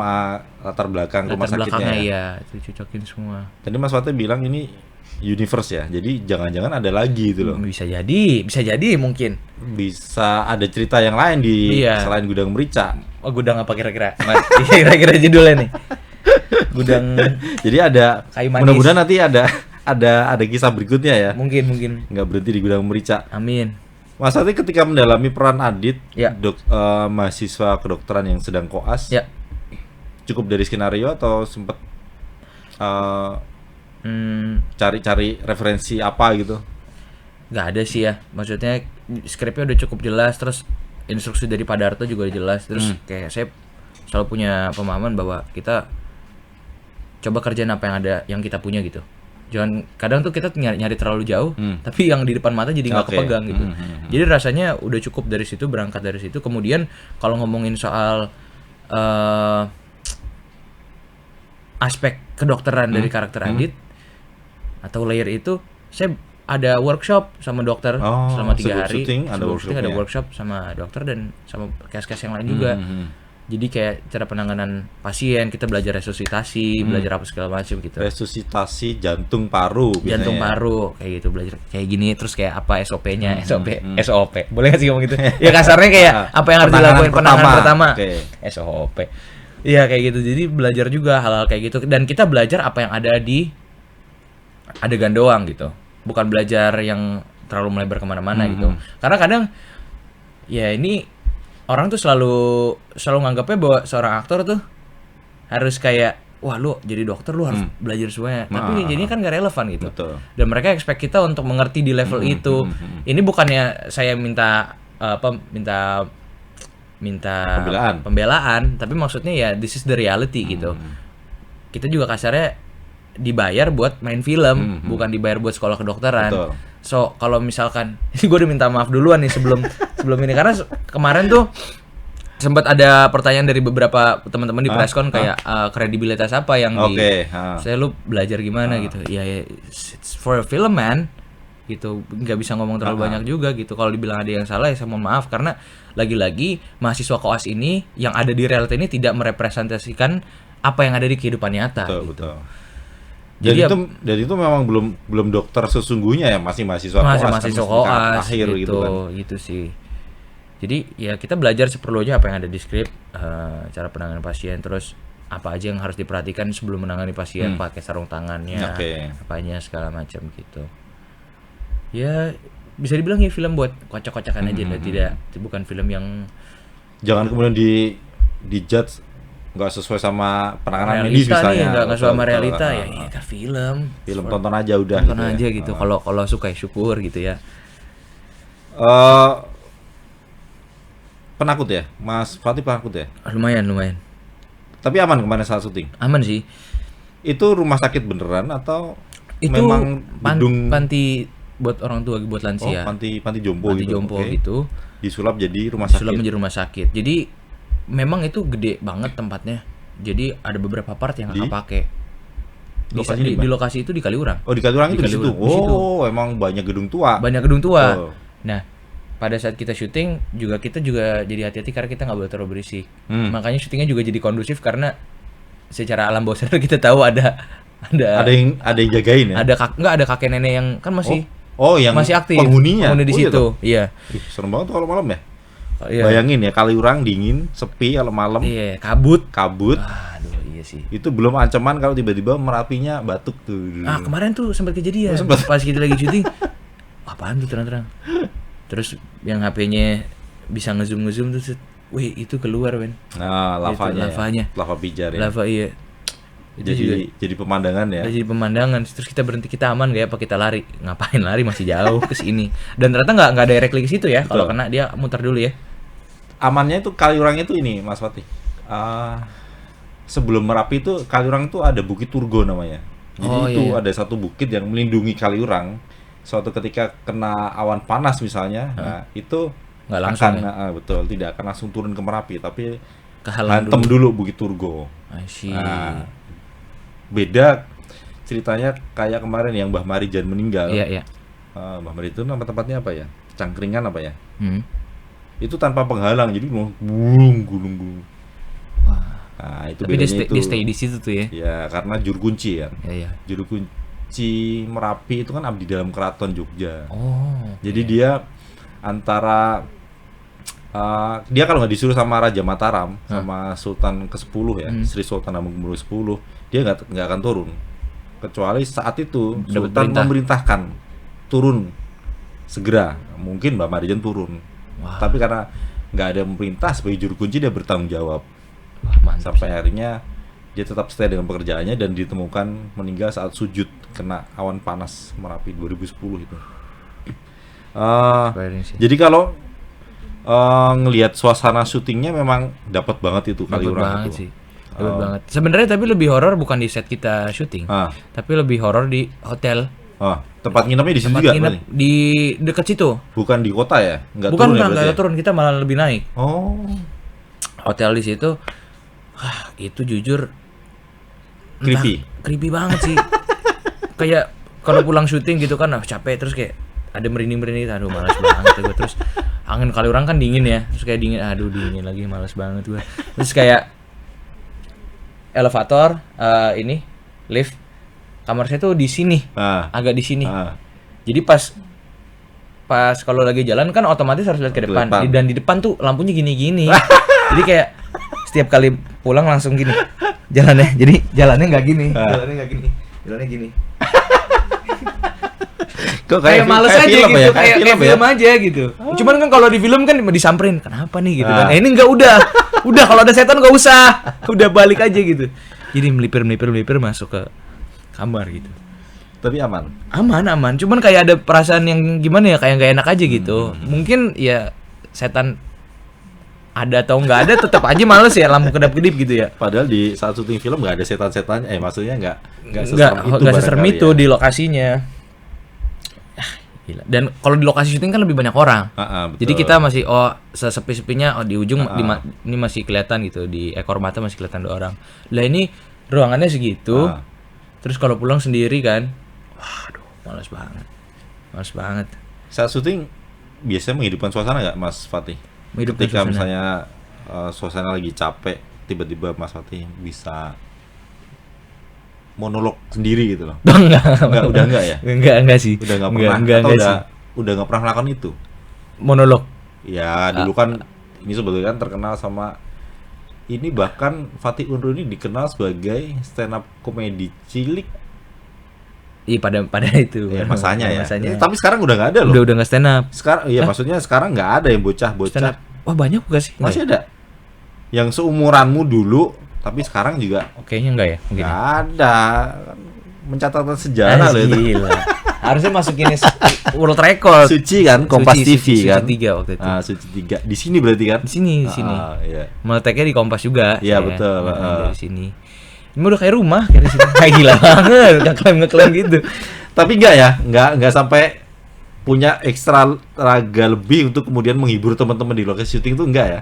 Speaker 2: latar belakang rumah
Speaker 1: latar
Speaker 2: sakitnya.
Speaker 1: belakangnya
Speaker 2: Ya.
Speaker 1: ya itu cocokin semua.
Speaker 2: Tadi Mas Fatih bilang ini universe ya. Jadi jangan-jangan ada lagi gitu loh.
Speaker 1: Bisa jadi mungkin.
Speaker 2: Bisa ada cerita yang lain di
Speaker 1: Iya.
Speaker 2: selain Gudang Merica.
Speaker 1: Oh, gudang apa kira-kira? Mas, kira-kira judulnya nih. Gudang
Speaker 2: Jadi ada
Speaker 1: Kayu manis.
Speaker 2: mudah-mudahan nanti ada kisah berikutnya ya.
Speaker 1: mungkin.
Speaker 2: Nggak berhenti di Gudang Merica.
Speaker 1: Amin.
Speaker 2: Mas Fatih ketika mendalami peran Adit,
Speaker 1: Ya.
Speaker 2: mahasiswa kedokteran yang sedang koas,
Speaker 1: Ya.
Speaker 2: cukup dari skenario atau sempat cari-cari referensi apa gitu?
Speaker 1: Nggak ada sih ya. Maksudnya skripnya udah cukup jelas, terus instruksi dari Pak Darto juga udah jelas. Terus kayak saya selalu punya pemahaman bahwa kita coba kerjain apa yang ada, yang kita punya gitu. Jangan, kadang tuh kita nyari terlalu jauh, tapi yang di depan mata jadi nggak
Speaker 2: Oke.
Speaker 1: kepegang gitu. Jadi rasanya udah cukup dari situ, berangkat dari situ. Kemudian kalau ngomongin soal aspek kedokteran dari karakter Adit atau layer itu, saya ada workshop sama dokter
Speaker 2: Oh,
Speaker 1: selama 3
Speaker 2: sebelum
Speaker 1: hari.
Speaker 2: syuting ada
Speaker 1: Sebelum syuting ada
Speaker 2: workshopnya.
Speaker 1: workshop sama dokter dan sama case-case yang lain juga. Jadi kayak cara penanganan pasien, kita belajar resusitasi, belajar apa segala macam gitu.
Speaker 2: Resusitasi jantung paru,
Speaker 1: Jantung
Speaker 2: biasanya.
Speaker 1: paru kayak gitu, belajar kayak gini, terus kayak apa SOP-nya, SOP. Boleh nggak sih ngomong gitu? Ya kasarnya kayak apa yang harus
Speaker 2: Penanganan
Speaker 1: dilakukan penanganan pertama.
Speaker 2: Oke.
Speaker 1: SOP. Iya kayak gitu. Jadi belajar juga hal-hal kayak gitu dan kita belajar apa yang ada di adegan doang gitu. Bukan belajar yang terlalu melebar kemana-mana gitu. Karena kadang ya ini orang tuh selalu nganggapnya bahwa seorang aktor tuh harus kayak wah lu jadi dokter lu harus belajar semuanya. Tapi jadinya kan gak relevan gitu.
Speaker 2: Betul.
Speaker 1: Dan mereka expect kita untuk mengerti di level itu. Ini bukannya saya minta pembelaan, tapi maksudnya ya this is the reality gitu. Kita juga kasarnya dibayar buat main film, bukan dibayar buat sekolah kedokteran.
Speaker 2: Betul.
Speaker 1: So kalau misalkan ini gue udah minta maaf duluan nih sebelum ini karena kemarin tuh sempat ada pertanyaan dari beberapa teman-teman di preskon kayak kredibilitas apa yang
Speaker 2: Oke,
Speaker 1: saya lu belajar gimana gitu. Ya it's for a film man gitu, nggak bisa ngomong terlalu banyak juga gitu. Kalau dibilang ada yang salah ya saya mohon maaf karena lagi-lagi mahasiswa koas ini yang ada di realita ini tidak merepresentasikan apa yang ada di kehidupan nyata
Speaker 2: Betul,
Speaker 1: gitu.
Speaker 2: betul.
Speaker 1: Jadi
Speaker 2: Jadi itu memang belum dokter sesungguhnya ya, masih mahasiswa koas, kan,
Speaker 1: mahasiswa
Speaker 2: masih tingkat
Speaker 1: koas
Speaker 2: akhir gitu kan.
Speaker 1: gitu sih. Jadi ya kita belajar seperlunya apa yang ada di skrip, cara penanganan pasien, terus apa aja yang harus diperhatikan sebelum menangani pasien, pakai sarung tangannya,
Speaker 2: Oke.
Speaker 1: apanya segala macam gitu. Ya bisa dibilang ya film buat kocak-kocakan aja lah, bukan film yang
Speaker 2: Jangan kemudian di judge nggak sesuai sama penanganan medis
Speaker 1: realita nih,
Speaker 2: misalnya.
Speaker 1: nggak sesuai sama
Speaker 2: Betul,
Speaker 1: realita
Speaker 2: betul.
Speaker 1: ya, ini kan film.
Speaker 2: Film tonton aja udah.
Speaker 1: Tonton
Speaker 2: gitu
Speaker 1: aja
Speaker 2: ya.
Speaker 1: gitu. Kalau suka ya syukur gitu ya.
Speaker 2: Penakut ya, Mas Fatih penakut ya.
Speaker 1: Lumayan.
Speaker 2: Tapi aman kemarin saat syuting.
Speaker 1: Aman sih.
Speaker 2: Itu rumah sakit beneran atau
Speaker 1: Itu
Speaker 2: memang gedung
Speaker 1: panti buat orang tua, buat lansia.
Speaker 2: panti jompo
Speaker 1: Panti
Speaker 2: gitu.
Speaker 1: jompo
Speaker 2: Oke.
Speaker 1: gitu.
Speaker 2: Disulap jadi rumah sakit.
Speaker 1: Sulap menjadi rumah sakit. Jadi memang itu gede banget tempatnya. Jadi ada beberapa part yang nggak kepake.
Speaker 2: Lokasi
Speaker 1: Di
Speaker 2: di mana?
Speaker 1: lokasi itu di Kaliurang.
Speaker 2: Oh, di Kaliurang itu di situ.
Speaker 1: Kaliurang, di situ.
Speaker 2: Oh, emang banyak gedung tua.
Speaker 1: Banyak gedung tua.
Speaker 2: Oh.
Speaker 1: Nah, pada saat kita syuting kita juga jadi hati-hati karena kita nggak boleh terlalu berisik. Makanya syutingnya juga jadi kondusif karena secara alam bawah sadar kita tahu ada
Speaker 2: Ada yang jagain ya.
Speaker 1: nggak ada kakek nenek yang kan masih
Speaker 2: yang
Speaker 1: masih aktif.
Speaker 2: penghuninya.
Speaker 1: Penghuni di
Speaker 2: Oh, iya
Speaker 1: situ.
Speaker 2: toh?
Speaker 1: Iya.
Speaker 2: Ih, serem banget tuh kalau malam ya.
Speaker 1: Iya.
Speaker 2: Bayangin ya, Kaliurang dingin, sepi kalau malam,
Speaker 1: Iya, kabut.
Speaker 2: kabut.
Speaker 1: Aduh, iya sih.
Speaker 2: Itu belum ancaman kalau tiba-tiba Merapinya batuk tuh.
Speaker 1: Ah, kemarin tuh sempat kejadian.
Speaker 2: Sempet.
Speaker 1: Pas kita lagi syuting. Apaan tuh terang-terang. Terus yang HP-nya bisa ngezoom tuh. Wih, itu keluar, men.
Speaker 2: Nah, lavanya.
Speaker 1: Itu lavanya.
Speaker 2: Ya. Lava pijar ya.
Speaker 1: Lava iya. Itu juga
Speaker 2: Jadi pemandangan ya.
Speaker 1: jadi pemandangan. Terus kita berhenti, kita aman gak ya apa kita lari? Ngapain lari, masih jauh ke sini. Dan ternyata nggak direct ke situ ya. Kalau
Speaker 2: Betul.
Speaker 1: kena dia muter dulu ya.
Speaker 2: amannya itu Kaliurang itu ini Mas Fatih. Sebelum Merapi itu Kaliurang itu ada Bukit Turgo namanya. Jadi itu ada satu bukit yang melindungi Kaliurang. Suatu ketika kena awan panas misalnya, nah itu
Speaker 1: Nggak langsung
Speaker 2: betul, tidak akan langsung turun ke Merapi, tapi
Speaker 1: Kehalang
Speaker 2: hantem dulu Bukit Turgo. Nah, beda ceritanya kayak kemarin yang Mbah Marijan meninggal.
Speaker 1: Iya.
Speaker 2: Mbah Marijan itu nama tempatnya apa ya? Cangkringan apa ya? Itu tanpa penghalang, jadi mau gulung. Nah, itu
Speaker 1: tapi
Speaker 2: bedanya
Speaker 1: dia stay di situ tuh ya.
Speaker 2: Ya, karena juru kunci kan.
Speaker 1: Iya.
Speaker 2: Juru kunci Merapi itu kan abdi dalam keraton Jogja. Jadi
Speaker 1: iya.
Speaker 2: dia antara dia kalau nggak disuruh sama Raja Mataram sama Sultan ke-10 ya, Sri Sultan Hamengkubuwono ke-10, dia nggak akan turun. Kecuali saat itu Sultan memerintahkan turun segera, mungkin Mbak Marijan turun. Tapi karena nggak ada pemerintah sebagai juru kunci, dia bertanggung jawab. Sampai akhirnya dia tetap stay dengan pekerjaannya dan ditemukan meninggal saat sujud kena awan panas Merapi 2010 itu. Jadi kalau ngelihat suasana syutingnya memang dapat banget itu Kaliurang itu.
Speaker 1: Dapat banget. Sebenarnya tapi lebih horor bukan di set kita syuting, tapi lebih horor di hotel.
Speaker 2: Tempat nginepnya di situ juga?
Speaker 1: Nginep di dekat situ.
Speaker 2: Bukan di kota ya?
Speaker 1: Nggak turun, kita malah lebih naik. Hotel di situ, itu jujur creepy banget sih. Kayak kalau pulang syuting gitu kan, capek terus kayak ada merinding, aduh malas banget gue. Terus angin Kaliurang kan dingin ya, terus kayak dingin lagi, malas banget gue. Terus kayak elevator, lift, kamar saya tuh di sini, agak di sini. Jadi pas kalau lagi jalan kan otomatis harus lihat ke depan. Dan di depan tuh lampunya gini. Jadi kayak setiap kali pulang langsung gini jalannya. Jadi jalannya nggak gini, jalannya gini.
Speaker 2: Kok
Speaker 1: kayak males aja gitu, kayak film aja gitu. Cuman kan kalau di film kan disamperin, kenapa nih gitu kan. Ini enggak, udah kalau ada setan enggak usah. Udah balik aja gitu. Jadi melipir masuk ke kamar gitu.
Speaker 2: Tapi aman.
Speaker 1: Cuman kayak ada perasaan yang gimana ya, kayak enggak enak aja gitu. Mungkin ya setan ada atau enggak ada, tetap aja males ya, lampu kedap-kedip gitu ya.
Speaker 2: Padahal di saat syuting film enggak ada setan-setannya. Maksudnya enggak
Speaker 1: seserem itu di lokasinya. Gila. Dan kalau di lokasi syuting kan lebih banyak orang.
Speaker 2: Betul.
Speaker 1: Jadi kita masih sesepi-sepinya di ujung ini masih kelihatan gitu, di ekor mata masih kelihatan 2 orang. Lah ini ruangannya segitu. Terus kalau pulang sendiri kan, waduh, malas banget.
Speaker 2: Saat syuting biasanya menghidupkan suasana nggak Mas Fatih? Ketika misalnya suasana lagi capek, tiba-tiba Mas Fatih bisa monolog sendiri gitu loh. Udah enggak ya?
Speaker 1: Enggak sih.
Speaker 2: Udah enggak pernah. Udah enggak pernah melakukan itu.
Speaker 1: Monolog.
Speaker 2: Ya, dulu kan ini sebetulnya kan terkenal sama ini, bahkan Fatih Unru ini dikenal sebagai stand up komedi cilik.
Speaker 1: Iya pada itu.
Speaker 2: Ya, masanya. Tapi sekarang udah enggak ada loh.
Speaker 1: Udah enggak stand up.
Speaker 2: Sekarang iya, maksudnya sekarang enggak ada yang bocah-bocah.
Speaker 1: Wah, banyak enggak sih?
Speaker 2: Masih ada. Yang seumuranmu dulu, tapi sekarang juga
Speaker 1: kayaknya enggak ya?
Speaker 2: Enggak ada. Mencatatkan sejarah loh itu.
Speaker 1: Gila. Harusnya masukin world record.
Speaker 2: Suci kan, Kompas TV kan.
Speaker 1: Suci 3 waktu itu.
Speaker 2: Suci 3. Di sini berarti kan?
Speaker 1: Di sini.
Speaker 2: Iya.
Speaker 1: Meletaknya di Kompas juga.
Speaker 2: Iya, betul.
Speaker 1: Dari sini. Ini udah kayak rumah, kayak di sini. Kayak gila banget, ngeklaim gitu. Tapi
Speaker 2: enggak ya? Enggak sampai punya ekstra raga lebih untuk kemudian menghibur teman-teman di lokasi syuting itu enggak ya?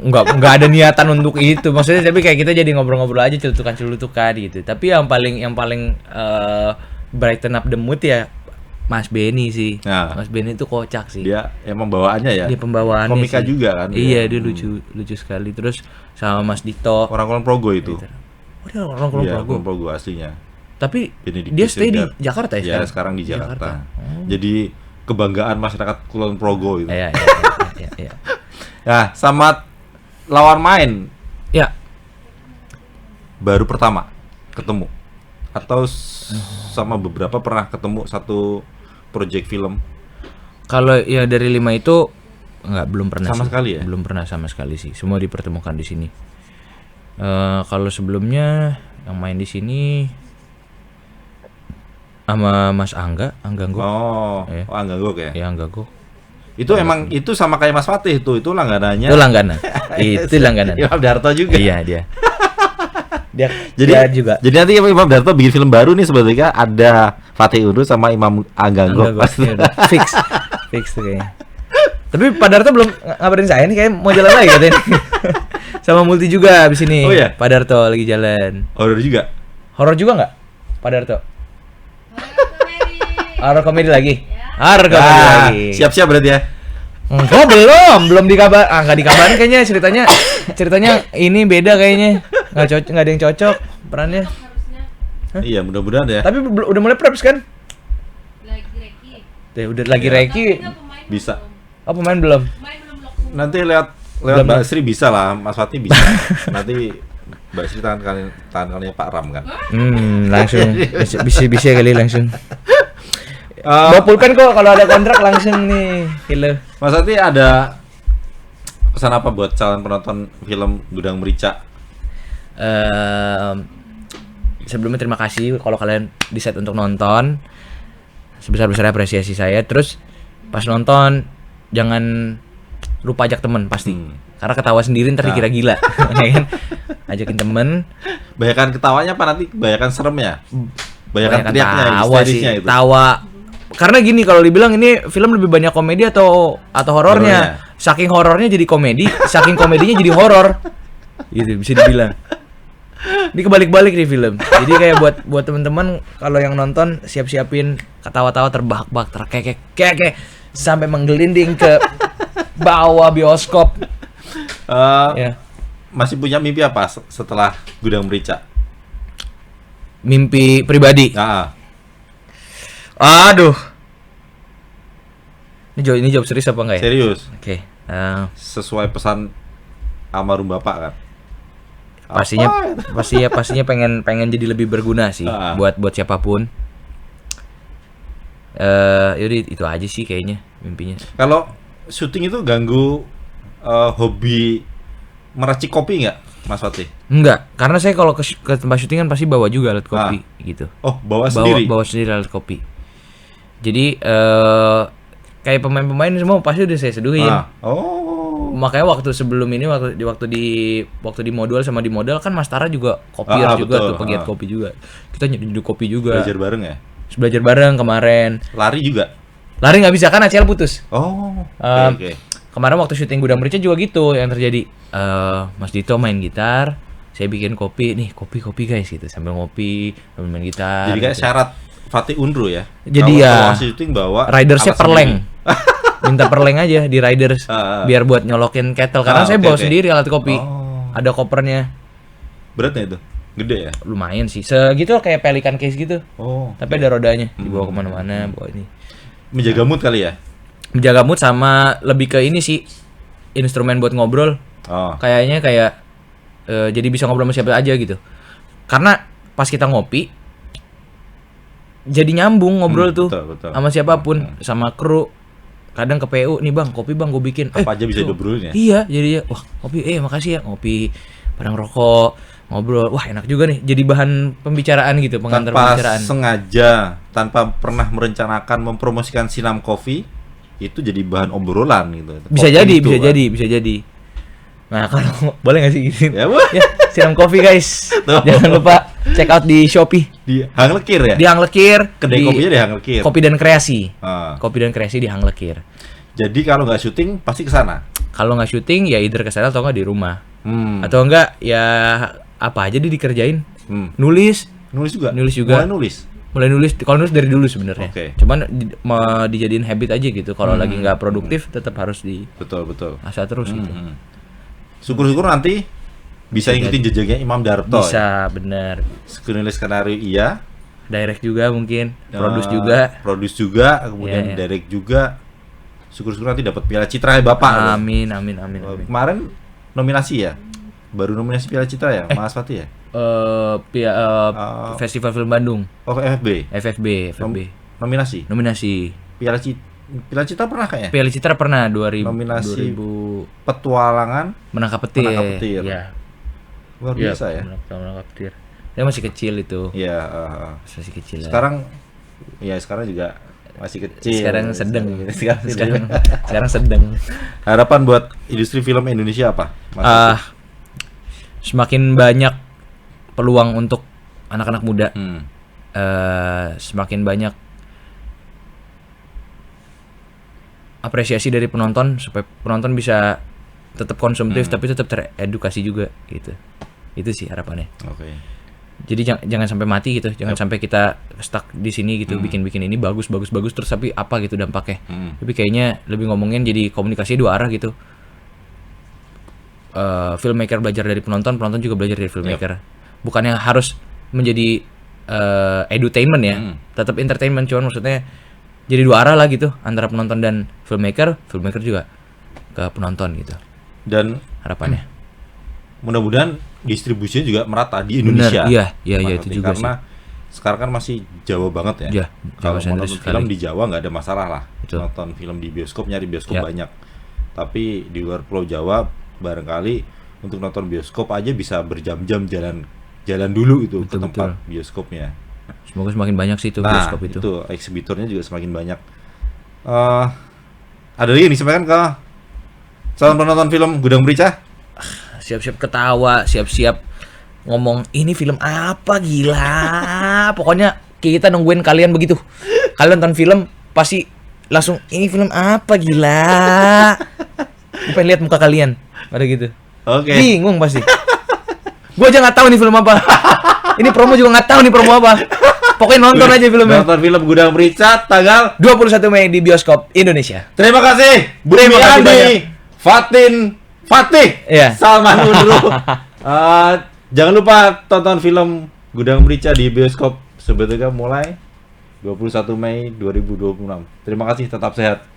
Speaker 1: Enggak ada niatan untuk itu. Maksudnya tapi kayak kita jadi ngobrol-ngobrol aja, celutukan gitu. Tapi yang paling brighten up the mood ya Mas Benny sih. Mas Benny itu kocak sih.
Speaker 2: Dia emang bawaannya ya.
Speaker 1: Dia pembawaannya
Speaker 2: komika
Speaker 1: sih.
Speaker 2: juga kan.
Speaker 1: Iya, dia lucu sekali. Terus sama Mas Dito.
Speaker 2: Orang Kulon Progo itu.
Speaker 1: Dia orang Kulon
Speaker 2: Progo aslinya.
Speaker 1: Tapi dia stay di Jakarta ya?
Speaker 2: Iya, sekarang di Jakarta. Jadi kebanggaan masyarakat Kulon Progo itu.
Speaker 1: Iya.
Speaker 2: Nah, sama lawan main.
Speaker 1: Ya.
Speaker 2: Baru pertama ketemu atau sama beberapa pernah ketemu satu project film?
Speaker 1: Kalau ya dari 5 itu belum pernah
Speaker 2: sama
Speaker 1: sih.
Speaker 2: Sekali ya?
Speaker 1: Belum pernah sama sekali sih. Semua dipertemukan di sini. Kalau sebelumnya yang main di sini sama Mas Angga Gok.
Speaker 2: Angga Gok ya?
Speaker 1: Iya, Angga Gok.
Speaker 2: Itu emang itu sama kayak Mas Fatih itu langganannya.
Speaker 1: Itu langganan. Itu langganan.
Speaker 2: Imam Darto juga.
Speaker 1: Iya dia. Dia
Speaker 2: Jadi
Speaker 1: juga.
Speaker 2: Jadi nanti Imam Darto bikin film baru nih sebetulnya ada Fatih Undur sama Imam Angganggo.
Speaker 1: Ya udah. Fix tuh kayaknya. Tapi Pak Darto belum ngabarin saya nih, kayak mau jalan lagi katanya. Sama Multi juga abis ini.
Speaker 2: Oh iya?
Speaker 1: Pak Darto lagi jalan.
Speaker 2: Horor juga.
Speaker 1: Horor juga nggak, Pak Darto? Horor komedi lagi. Horor komedi lagi.
Speaker 2: Siap-siap berarti ya.
Speaker 1: Enggak, belum dikabar. Nggak dikabarin kayaknya ceritanya ini beda kayaknya. Nggak ada yang cocok perannya.
Speaker 2: Iya, mudah-mudahan ya.
Speaker 1: Tapi udah mulai preps kan? Udah lagi Reiki.
Speaker 2: Bisa.
Speaker 1: Oh, pemain belum?
Speaker 2: Nanti lewat
Speaker 1: Belum.
Speaker 2: Mbak Sri bisa lah, Mas Fatih bisa. Nanti Mbak Sri tangan kalinya Pak Ram kan.
Speaker 1: Langsung bisa kali langsung. Bawa pulpen kok kalau ada kontrak langsung nih. Gila.
Speaker 2: Mas Fatih ada pesan apa buat calon penonton film Gudang Merica?
Speaker 1: Sebelumnya terima kasih kalau kalian decide untuk nonton. Sebesar-besarnya apresiasi saya. Terus pas nonton jangan lupa ajak temen pasti. Karena ketawa sendiri ntar dikira gila. Ya kan? Ajakin temen.
Speaker 2: Banyakan ketawanya apa nanti? Banyakan seremnya? Banyakan
Speaker 1: Banyakan
Speaker 2: teriaknya,
Speaker 1: tawa sih,
Speaker 2: histerisnya itu.
Speaker 1: tawa. Karena gini, kalau dibilang ini film lebih banyak komedi atau horornya. Saking horornya jadi komedi, saking komedinya jadi horor. Gitu bisa dibilang. Ini kebalik-balik nih film. Jadi kayak buat teman-teman kalau yang nonton siap-siapin ketawa-tawa terbahak-bahak, terkekek sampai menggelinding ke bawah bioskop. Ya.
Speaker 2: Masih punya mimpi apa setelah Gudang Merica?
Speaker 1: Mimpi pribadi.
Speaker 2: Nah,
Speaker 1: Aduh. Ini jawab serius apa enggak ya?
Speaker 2: serius.
Speaker 1: Oke.
Speaker 2: Sesuai pesan almarhum Bapak kan?
Speaker 1: Pastinya pengen jadi lebih berguna sih buat siapapun. Yaudah itu aja sih kayaknya mimpinya.
Speaker 2: Kalau syuting itu ganggu hobi meracik kopi nggak, Mas Fatih?
Speaker 1: Enggak, karena saya kalau ke tempat syuting kan pasti bawa juga alat kopi gitu.
Speaker 2: Oh, bawa sendiri?
Speaker 1: Bawa sendiri alat kopi. Jadi kayak pemain-pemain semua pasti udah saya seduhin.
Speaker 2: Oh.
Speaker 1: Makanya waktu sebelum ini waktu di modal sama di modal kan Mas Tara juga kopier juga
Speaker 2: betul.
Speaker 1: tuh, pegiat kopi juga. Kita nyeduh kopi juga.
Speaker 2: Belajar bareng ya?
Speaker 1: Belajar bareng kemarin.
Speaker 2: Lari juga?
Speaker 1: Lari nggak bisa kan ACL putus.
Speaker 2: Oh. Oke.
Speaker 1: Kemarin waktu syuting Gudang Merica juga gitu yang terjadi. Mas Dito main gitar, saya bikin kopi nih, kopi guys gitu, sambil ngopi, sambil main gitar.
Speaker 2: Jadi kayak
Speaker 1: gitu.
Speaker 2: syarat Fatih Unru ya?
Speaker 1: Jadi
Speaker 2: kalau syuting bawa
Speaker 1: ridersnya
Speaker 2: alat
Speaker 1: perleng.
Speaker 2: sendiri.
Speaker 1: Minta perleng aja di riders biar buat nyolokin kettle karena saya bawa sendiri alat kopi. Ada kopernya.
Speaker 2: Beratnya itu? Gede ya?
Speaker 1: Lumayan sih. Segitu kayak pelikan case gitu.
Speaker 2: Oh.
Speaker 1: Tapi ada rodanya, dibawa kemana-mana, bawa ini.
Speaker 2: Menjaga mood kali ya?
Speaker 1: Menjaga mood sama lebih ke ini sih, instrumen buat ngobrol. Kayaknya jadi bisa ngobrol sama siapa aja gitu. Karena pas kita ngopi jadi nyambung ngobrol tuh
Speaker 2: betul.
Speaker 1: sama siapapun, sama kru. Kadang ke PU nih bang, kopi bang gue bikin.
Speaker 2: Apa aja bisa diobrolin ya?
Speaker 1: Iya, jadi wah kopi, makasih ya, ngopi bareng rokok, ngobrol, wah enak juga nih. Jadi bahan pembicaraan gitu, pengantar pembicaraan.
Speaker 2: Tanpa sengaja, tanpa pernah merencanakan mempromosikan Sinam Coffee, itu jadi bahan obrolan gitu.
Speaker 1: Bisa
Speaker 2: Kopi
Speaker 1: jadi,
Speaker 2: itu,
Speaker 1: bisa jadi. Nah kalau boleh nggak sih gini?
Speaker 2: Ya, boleh.
Speaker 1: Ya, Sinam Coffee guys.
Speaker 2: Tuh.
Speaker 1: Jangan lupa check out di Shopee.
Speaker 2: Di Hang Lekir ya?
Speaker 1: Di Hang Lekir.
Speaker 2: Kedai kopinya di Hang Lekir.
Speaker 1: Kopi dan Kreasi.
Speaker 2: Ah.
Speaker 1: Kopi dan Kreasi di Hang Lekir.
Speaker 2: Jadi kalau nggak syuting pasti ke sana.
Speaker 1: Kalau nggak syuting ya either ke sana atau nggak di rumah.
Speaker 2: Atau
Speaker 1: Atau enggak ya apa aja dikerjain. Nulis
Speaker 2: juga.
Speaker 1: juga. Mulai nulis. Kalau nulis dari dulu sebenarnya.
Speaker 2: Oke.
Speaker 1: Cuman mau dijadiin habit aja gitu. Kalau lagi nggak produktif tetap harus di
Speaker 2: Betul.
Speaker 1: asah terus gitu.
Speaker 2: Syukur-syukur nanti bisa ikutin jejaknya Imam Darto.
Speaker 1: Bisa, bener.
Speaker 2: Skenario iya.
Speaker 1: Direct juga mungkin, produce
Speaker 2: juga, kemudian
Speaker 1: Iya.
Speaker 2: direct juga. Syukur-syukur nanti dapat Piala Citra ya Bapak.
Speaker 1: Amin.
Speaker 2: Kemarin nominasi ya? Baru nominasi Piala Citra ya, Mas Fatih ya?
Speaker 1: Festival Film Bandung.
Speaker 2: Oh, FFB.
Speaker 1: FFB.
Speaker 2: Nominasi. Piala Citra pernah kayaknya?
Speaker 1: Piala Citra pernah 2000
Speaker 2: Nominasi petualangan
Speaker 1: menangkap petir.
Speaker 2: Iya. Luar
Speaker 1: Iya,
Speaker 2: biasa ya.
Speaker 1: menangkap petir. Dia masih kecil itu.
Speaker 2: Iya,
Speaker 1: Masih kecil.
Speaker 2: sekarang juga masih kecil.
Speaker 1: Sekarang sedang.
Speaker 2: Sekarang
Speaker 1: Sekarang sedang.
Speaker 2: Harapan buat industri film Indonesia apa?
Speaker 1: Semakin banyak peluang untuk anak-anak muda. Semakin banyak apresiasi dari penonton supaya penonton bisa tetap konsumtif tapi tetap teredukasi juga gitu. Itu sih harapannya.
Speaker 2: Oke.
Speaker 1: Jadi jangan sampai mati gitu, jangan sampai kita stuck di sini gitu, bikin ini bagus terus tapi apa gitu dampaknya. Tapi kayaknya lebih ngomongin jadi komunikasi dua arah gitu. Filmmaker belajar dari penonton juga belajar dari filmmaker. Bukannya harus menjadi edutainment ya, tetap entertainment, cuman maksudnya jadi dua arah lah gitu antara penonton dan filmmaker juga ke penonton gitu.
Speaker 2: Dan
Speaker 1: harapannya
Speaker 2: mudah-mudahan distribusinya juga merata di Indonesia.
Speaker 1: Bener, iya itu juga
Speaker 2: karena sekarang kan masih Jawa banget ya.
Speaker 1: Iya,
Speaker 2: Kalau
Speaker 1: Jawa
Speaker 2: mau nonton film
Speaker 1: sekali.
Speaker 2: di Jawa nggak ada masalah lah.
Speaker 1: Betul.
Speaker 2: Nonton film di bioskop, nyari bioskop
Speaker 1: Ya.
Speaker 2: banyak. Tapi di luar Pulau Jawa barangkali untuk nonton bioskop aja bisa berjam-jam jalan dulu itu ke tempat bioskopnya.
Speaker 1: Semoga semakin banyak sih itu
Speaker 2: Nah,
Speaker 1: bioskop itu.
Speaker 2: itu eksibitornya juga semakin banyak. Ada lagi yang disampaikan ke calon penonton film Gudang Merica?
Speaker 1: Siap-siap ketawa, siap-siap ngomong ini film apa gila. Pokoknya kita nungguin kalian begitu. Kalian nonton film pasti langsung ini film apa gila. Gue pengen lihat muka kalian pada gitu.
Speaker 2: Oke.
Speaker 1: Bingung pasti. Gue aja nggak tahu nih film apa. Ini promo juga nggak tahu nih promo apa. Pokoknya nonton aja filmnya.
Speaker 2: Nonton film Gudang Merica tanggal
Speaker 1: 21 Mei di bioskop Indonesia.
Speaker 2: Terima kasih Bu
Speaker 1: Terima kasih
Speaker 2: Andi,
Speaker 1: banyak.
Speaker 2: Fatih,
Speaker 1: Iya.
Speaker 2: Salman dulu. Jangan lupa tonton film Gudang Merica di bioskop sebetulnya mulai 21 Mei 2026. Terima kasih, tetap sehat.